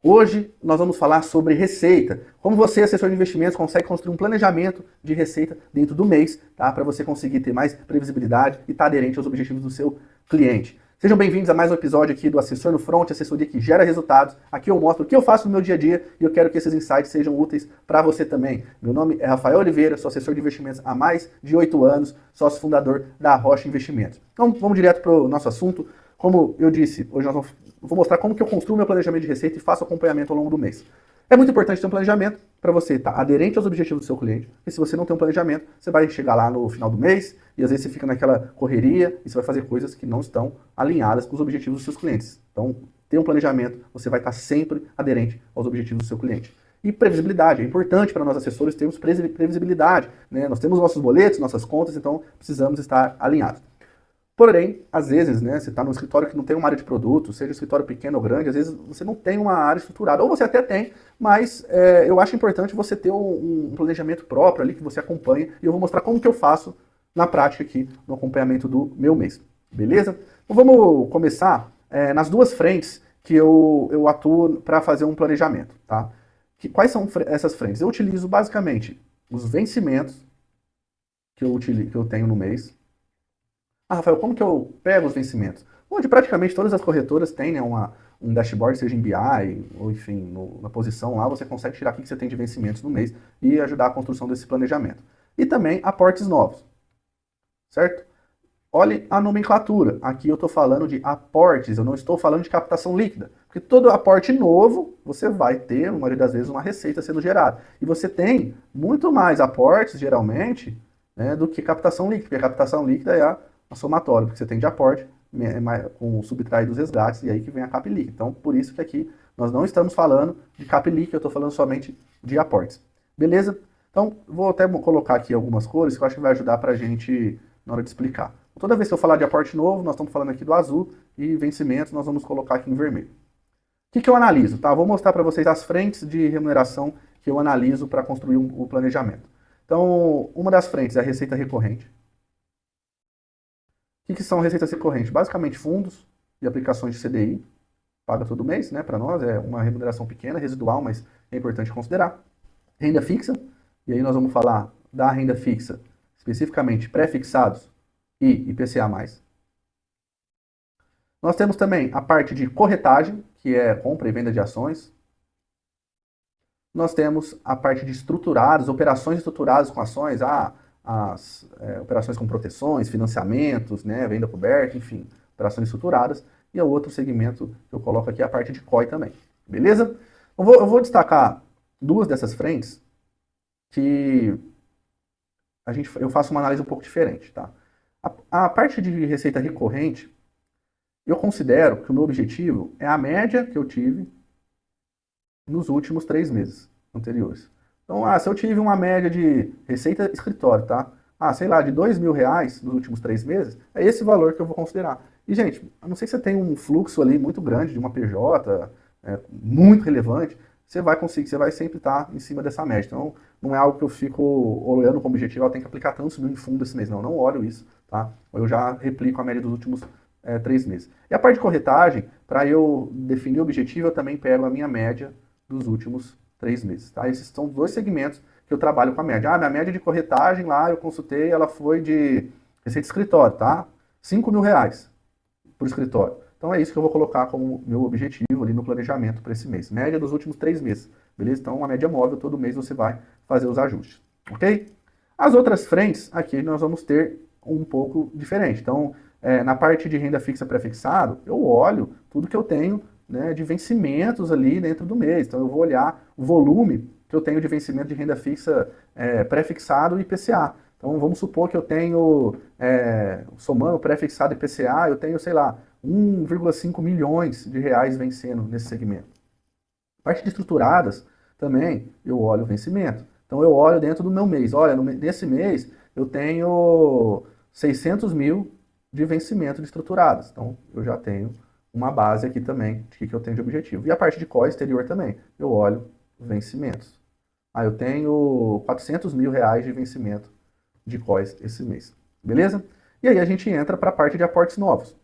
Hoje nós vamos falar sobre receita. Como você, assessor de investimentos, consegue construir um planejamento de receita dentro do mês, tá? Para você conseguir ter mais previsibilidade e estar aderente aos objetivos do seu cliente. Sejam bem-vindos a mais um episódio aqui do Assessor no Front, assessoria que gera resultados. Aqui eu mostro o que eu faço no meu dia a dia e eu quero que esses insights sejam úteis para você também. Meu nome é Rafael Oliveira, sou assessor de investimentos há mais de 8 anos, sócio fundador da Rocha Investimentos. Então vamos direto para o nosso assunto. Como eu disse, hoje eu vou mostrar como que eu construo meu planejamento de receita e faço acompanhamento ao longo do mês. É muito importante ter um planejamento para você estar aderente aos objetivos do seu cliente. E se você não tem um planejamento, você vai chegar lá no final do mês e às vezes você fica naquela correria e você vai fazer coisas que não estão alinhadas com os objetivos dos seus clientes. Então, ter um planejamento, você vai estar sempre aderente aos objetivos do seu cliente. E previsibilidade, é importante para nós assessores termos previsibilidade, né? Nós temos nossos boletos, nossas contas, então precisamos estar alinhados. Porém, às vezes, né, você está num escritório que não tem uma área de produto, seja um escritório pequeno ou grande, às vezes você não tem uma área estruturada, ou você até tem, mas eu acho importante você ter um planejamento próprio ali que você acompanha, e eu vou mostrar como que eu faço na prática aqui no acompanhamento do meu mês, beleza? Então vamos começar nas duas frentes que eu atuo para fazer um planejamento, tá? Quais são essas frentes? Eu utilizo basicamente os vencimentos que eu tenho no mês. Ah, Rafael, como que eu pego os vencimentos? Onde praticamente todas as corretoras têm, né, um dashboard, seja em BI, ou enfim, na posição lá, você consegue tirar o que você tem de vencimentos no mês e ajudar a construção desse planejamento. E também aportes novos, certo? Olhe a nomenclatura. Aqui eu estou falando de aportes, eu não estou falando de captação líquida. Porque todo aporte novo, você vai ter, na maioria das vezes, uma receita sendo gerada. E você tem muito mais aportes, geralmente, né, do que captação líquida. Porque a captação líquida é a somatório, porque você tem de aporte com o subtrair dos resgates, e aí que vem a cap líquida. Então, por isso que aqui nós não estamos falando de cap líquida, eu estou falando somente de aportes. Beleza? Então, vou até colocar aqui algumas cores que eu acho que vai ajudar para a gente na hora de explicar. Toda vez que eu falar de aporte novo, nós estamos falando aqui do azul, e vencimentos nós vamos colocar aqui em vermelho. O que eu analiso? Tá? Vou mostrar para vocês as frentes de remuneração que eu analiso para construir o planejamento. Então, uma das frentes é a receita recorrente. O que são receitas recorrentes? Basicamente fundos e aplicações de CDI, paga todo mês, né? Para nós é uma remuneração pequena, residual, mas é importante considerar. Renda fixa, e aí nós vamos falar da renda fixa, especificamente pré-fixados e IPCA+. Nós temos também a parte de corretagem, que é compra e venda de ações. Nós temos a parte de estruturados, operações estruturadas com ações, as operações com proteções, financiamentos, né, venda coberta, enfim, operações estruturadas. E o outro segmento que eu coloco aqui é a parte de COI também. Beleza? Eu vou destacar duas dessas frentes que eu faço uma análise um pouco diferente. Tá? A parte de receita recorrente, eu considero que o meu objetivo é a média que eu tive nos últimos 3 meses anteriores. Então, se eu tive uma média de receita escritório, tá? Sei lá, de R$2.000 nos últimos 3 meses, é esse valor que eu vou considerar. E, gente, a não ser que você tenha um fluxo ali muito grande de uma PJ, muito relevante, você vai sempre estar em cima dessa média. Então, não é algo que eu fico olhando como objetivo, eu tenho que aplicar tantos mil em fundo esse mês. Não olho isso, tá? Eu já replico a média dos últimos 3 meses. E a parte de corretagem, para eu definir o objetivo, eu também pego a minha média dos últimos 3 meses. Tá? Esses são os dois segmentos que eu trabalho com a média. Minha média de corretagem lá, eu consultei, ela foi de receita escritório, tá? R$5.000 por escritório. Então é isso que eu vou colocar como meu objetivo ali no planejamento para esse mês. Média dos últimos 3 meses. Beleza? Então uma média móvel, todo mês você vai fazer os ajustes. Ok? As outras frentes, aqui nós vamos ter um pouco diferente. Então, na parte de renda fixa pré-fixado, eu olho tudo que eu tenho, né, de vencimentos ali dentro do mês. Então eu vou olhar o volume que eu tenho de vencimento de renda fixa pré-fixado e IPCA. Então vamos supor que eu tenho, somando pré-fixado e IPCA, eu tenho, sei lá, 1,5 milhões de reais vencendo nesse segmento. Parte de estruturadas, também, eu olho o vencimento. Então eu olho dentro do meu mês. Olha, nesse mês eu tenho 600 mil de vencimento de estruturadas. Então eu já tenho uma base aqui também de que eu tenho de objetivo. E a parte de COI exterior também, eu olho vencimentos. Eu tenho R$400.000 de vencimento de COIs esse mês. Beleza? E aí a gente entra para a parte de aportes novos.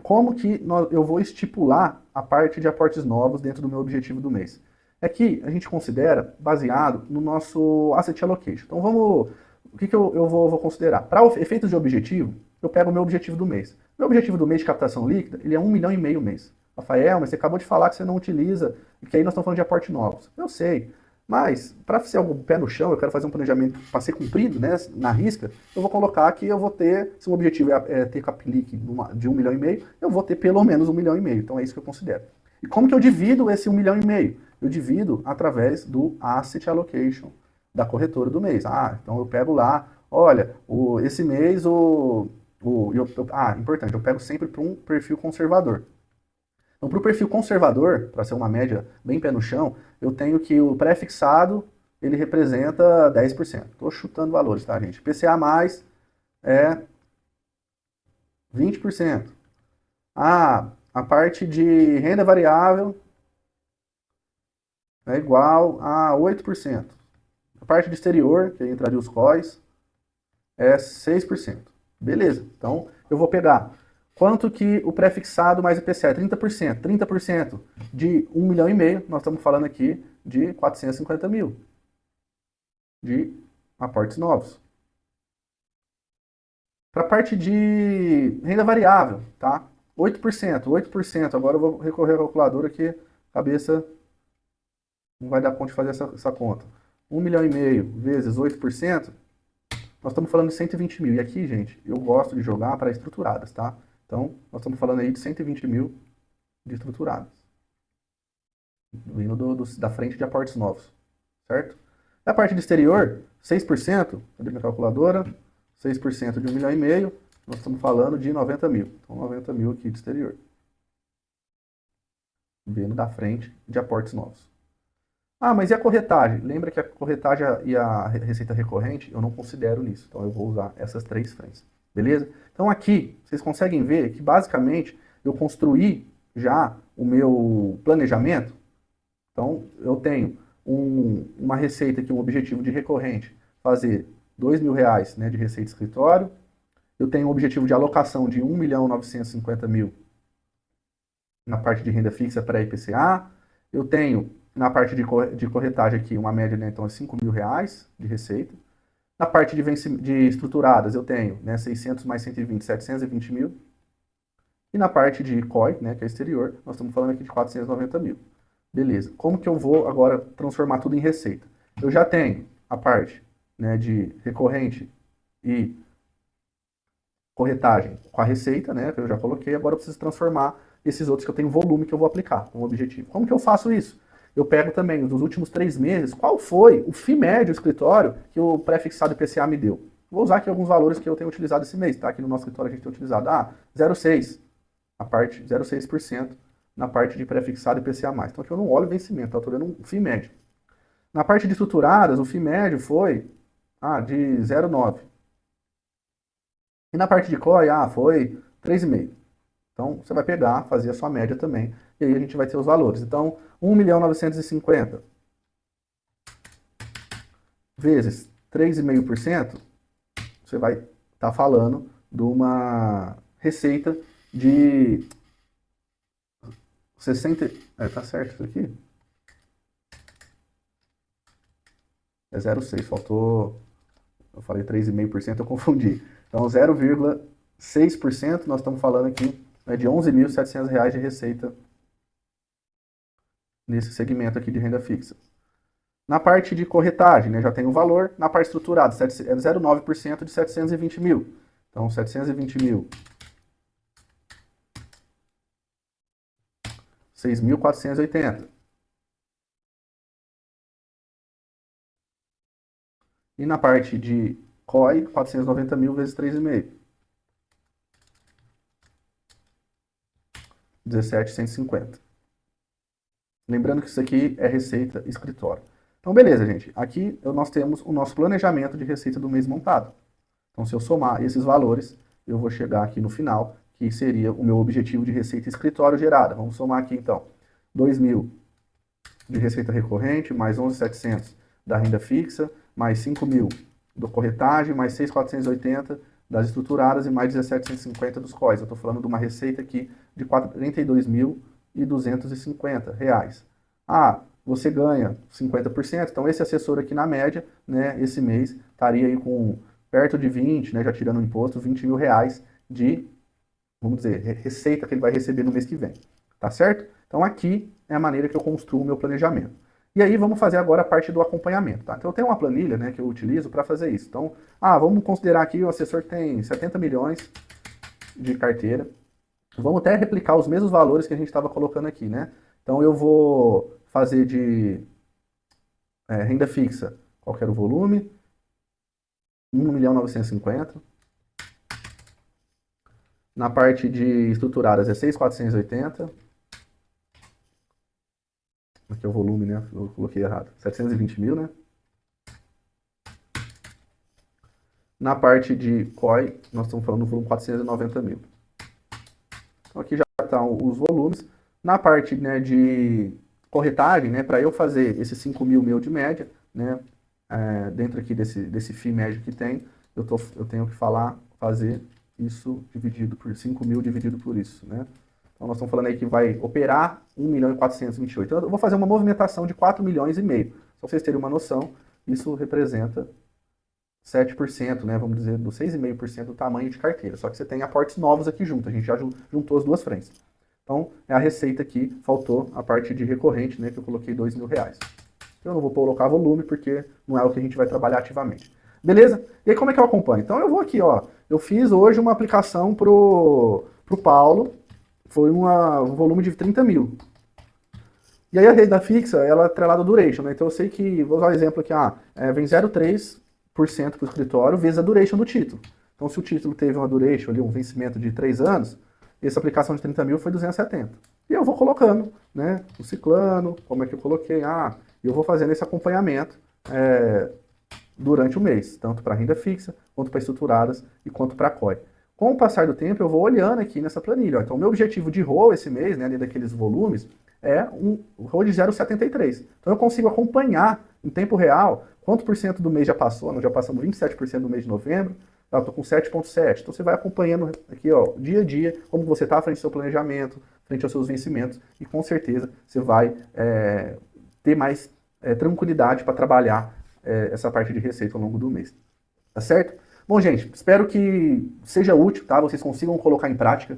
como que eu vou estipular a parte de aportes novos dentro do meu objetivo do mês? Aqui a gente considera baseado no nosso Asset Allocation. Então vamos, o que eu vou considerar? Para efeitos de objetivo, eu pego o meu objetivo do mês. Meu objetivo do mês de captação líquida, ele é 1,5 milhão mês. Rafael, mas você acabou de falar que você não utiliza, e que aí nós estamos falando de aporte novos. Eu sei, mas para ser algo pé no chão, eu quero fazer um planejamento para ser cumprido, né, na risca, eu vou colocar que eu vou ter, se o objetivo é ter capilique de 1,5 milhão, eu vou ter pelo menos 1,5 milhão. Então é isso que eu considero. E como que eu divido esse 1,5 milhão? Eu divido através do Asset Allocation da corretora do mês. Então eu pego lá, olha, esse mês importante, eu pego sempre para um perfil conservador. Então, para o perfil conservador, para ser uma média bem pé no chão, eu tenho que o pré-fixado, ele representa 10%. Estou chutando valores, tá, gente? PCA mais é 20%. A parte de renda variável é igual a 8%. A parte de exterior, que aí entraria os COIs, é 6%. Beleza, então eu vou pegar quanto que o pré-fixado mais IPCA é 30%. 30% de 1,5 milhão, nós estamos falando aqui de 450 mil de aportes novos. Para a parte de renda variável, tá? 8%, agora eu vou recorrer à calculadora que cabeça não vai dar conta de fazer essa conta. 1,5 milhão vezes 8%, nós estamos falando de 120 mil. E aqui, gente, eu gosto de jogar para estruturadas, tá? Então, nós estamos falando aí de 120 mil de estruturadas. Vindo da frente de aportes novos, certo? Na parte de exterior, 6%, cadê minha calculadora? 6% de 1,5 milhão, nós estamos falando de 90 mil. Então, 90 mil aqui de exterior. Vindo da frente de aportes novos. Mas e a corretagem? Lembra que a corretagem e a receita recorrente, eu não considero nisso. Então, eu vou usar essas três frentes. Beleza? Então, aqui, vocês conseguem ver que, basicamente, eu construí já o meu planejamento. Então, eu tenho uma receita aqui, um objetivo de recorrente, fazer R$2.000, né, de receita de escritório. Eu tenho um objetivo de alocação de 1.950.000 na parte de renda fixa pré-IPCA. Eu tenho, na parte de corretagem aqui, uma média, né, então, é R$5.000 de receita. Na parte de estruturadas, eu tenho, né, 600 mais 120, 720 mil. E na parte de COI, né, que é exterior, nós estamos falando aqui de 490 mil. Beleza. Como que eu vou agora transformar tudo em receita? Eu já tenho a parte, né, de recorrente e corretagem com a receita, né, que eu já coloquei. Agora eu preciso transformar esses outros que eu tenho volume que eu vou aplicar como objetivo. Como que eu faço isso? Eu pego também, dos últimos 3 meses, qual foi o FII médio do escritório que o pré-fixado IPCA me deu? Vou usar aqui alguns valores que eu tenho utilizado esse mês, tá? Aqui no nosso escritório a gente tem utilizado 0,6%, a parte 0,6% na parte de pré-fixado IPCA+. Então aqui eu não olho o vencimento, eu estou olhando um FII médio. Na parte de estruturadas, o FII médio foi de 0,9%. E na parte de COI, foi 3,5%. Então, você vai pegar, fazer a sua média também, e aí a gente vai ter os valores. Então, 1.950.000 vezes 3,5%, você vai estar falando de uma receita de 60... tá certo isso aqui? É 0,6, faltou... Eu falei 3,5%, eu confundi. Então, 0,6%, nós estamos falando aqui de R$11.700 de receita nesse segmento aqui de renda fixa. Na parte de corretagem, né, já tem o valor. Na parte estruturada, é 0,9% de 720 mil. Então, 720 mil. 6.480. E na parte de COI, 490 mil vezes 3,5. 17.150. Lembrando que isso aqui é receita escritório. Então, beleza, gente. Aqui nós temos o nosso planejamento de receita do mês montado. Então, se eu somar esses valores, eu vou chegar aqui no final, que seria o meu objetivo de receita escritório gerada. Vamos somar aqui, então, 2.000 de receita recorrente, mais 11.700 da renda fixa, mais 5.000 do corretagem, mais 6.480 das estruturadas e mais 17.150 dos COIs. Eu estou falando de uma receita aqui de R$ 42.250. Ah, você ganha 50%, então esse assessor aqui na média, né, esse mês, estaria aí com perto de 20, né, já tirando o imposto, R$ 20.000 de, vamos dizer, receita que ele vai receber no mês que vem, tá certo? Então aqui é a maneira que eu construo o meu planejamento. E aí vamos fazer agora a parte do acompanhamento, tá? Então eu tenho uma planilha, né, que eu utilizo para fazer isso. Então, vamos considerar aqui o assessor que tem 70 milhões de carteira. Vamos até replicar os mesmos valores que a gente estava colocando aqui, né? Então eu vou fazer de renda fixa, qual que era o volume? 1.950.000. Na parte de estruturadas é 6.480. Aqui é o volume, né? Eu coloquei errado. 720 mil, né? Na parte de COI, nós estamos falando do volume 490 mil. Então aqui já estão os volumes. Na parte, né, de corretagem, né, para eu fazer esse 5 mil meu de média, né, dentro aqui desse FII médio que tem, eu tenho que fazer isso dividido por 5 mil dividido por isso, né? Então nós estamos falando aí que vai operar 1.428.000. Então eu vou fazer uma movimentação de 4,5 milhões. Só para vocês terem uma noção, isso representa 7%, né, vamos dizer, do 6,5% do tamanho de carteira. Só que você tem aportes novos aqui junto, a gente já juntou as duas frentes. Então, é a receita aqui, faltou a parte de recorrente, né, que eu coloquei R$ 2.000. Eu não vou colocar volume, porque não é o que a gente vai trabalhar ativamente. Beleza? E aí, como é que eu acompanho? Então, eu vou aqui, ó, eu fiz hoje uma aplicação pro Paulo, foi um volume de 30 mil. E aí, a renda fixa, ela é atrelada ao duration, né? Então, eu sei que, vou usar um exemplo aqui, vem 0,3% para o escritório vezes a duration do título. Então, se o título teve uma duration ali, um vencimento de 3 anos, essa aplicação de 30 mil foi 270. E eu vou colocando, né, o ciclano, como é que eu coloquei, eu vou fazendo esse acompanhamento durante o mês, tanto para renda fixa, quanto para estruturadas e quanto para COI. Com o passar do tempo, eu vou olhando aqui nessa planilha. Ó. Então, o meu objetivo de ROA esse mês, né, além daqueles volumes, é um ROA de 0,73. Então, eu consigo acompanhar em tempo real quanto por cento do mês já passou. Nós já passamos 27% do mês de novembro, eu estou com 7,7. Então, você vai acompanhando aqui, ó, dia a dia, como você está frente ao seu planejamento, frente aos seus vencimentos, e com certeza você vai ter mais tranquilidade para trabalhar essa parte de receita ao longo do mês. Tá certo? Bom, gente, espero que seja útil, tá? Vocês consigam colocar em prática.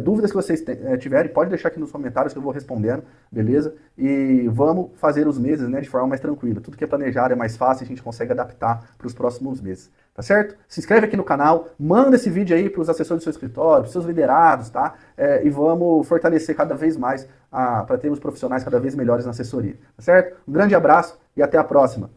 Dúvidas que vocês tiverem, pode deixar aqui nos comentários que eu vou respondendo, beleza? E vamos fazer os meses, né, de forma mais tranquila. Tudo que é planejado é mais fácil, a gente consegue adaptar para os próximos meses, tá certo? Se inscreve aqui no canal, manda esse vídeo aí para os assessores do seu escritório, para os seus liderados, tá? E vamos fortalecer cada vez mais para termos profissionais cada vez melhores na assessoria, tá certo? Um grande abraço e até a próxima!